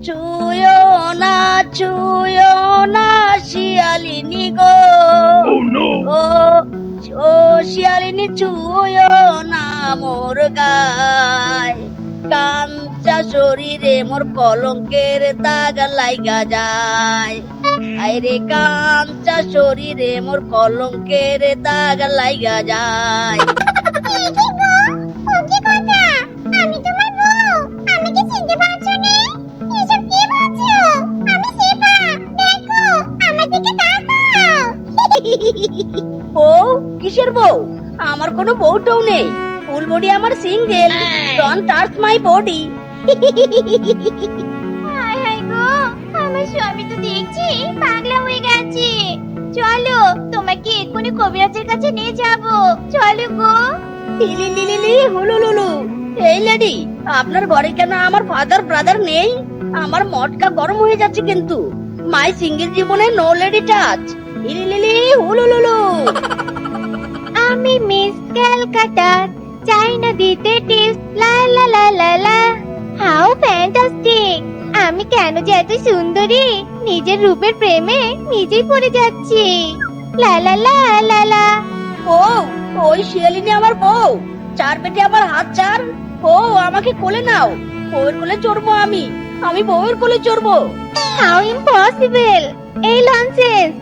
ছুঁয়ো না ছুঁয়ো না শিয়ালিনী গো। ও ও শিয়ালিনী ছুঁয়ো না মোর গায়, কাঞ্চা শরীরে মোর কলঙ্কের দাগ লাইগা যায়। আইরে কাঞ্চা শরীরে মোর কলঙ্কের দাগ লাইগা যায়। আমি তোমার বউ, আমাকে চিনতে পারছো না? এসব কি বলছো? আমি শিবা, দেখো আমার দিকে তাকাও। বউ? কিসের বউ? আমার কোনো বউটাও নেই। ফুল বডি আমার single. Don't touch my body. হায় হায় গো, আমার স্বামী তো দেখছি পাগলা হয়ে গেছে। চলো তোমাকে এক্ষুনি কবিরাজের কাছে নিয়ে যাবো, চলো গো। লিলি হুলুলুলু। এই লেডি, আপনার ঘরে কেন আমার ফাদার ব্রাদার নেই? আমার মটকা গরম হয়ে যাচ্ছে কিন্তু। মাই সিঙ্গেল জীবনে নো লেডি টাচ। লিলি হুলুলুলু। আমি মিস ক্যালকাটা, চাই না দিতে টিপস, লা লা লা লা লা। How fantastic! আমি কেন যে এত সুন্দরী, নিজের রূপের প্রেমে নিজেই পড়ে যাচ্ছি। লা লা লা লা লা। বউ, ওই শিয়ালিনী আমার বউ। চার পেটে আমার হাত চার। বউ, আমাকে কোলে নাও। বউয়ের কোলে চড়বো আমি। আমি বউয়ের কোলে চড়বো। How impossible! এই লনসেন্স!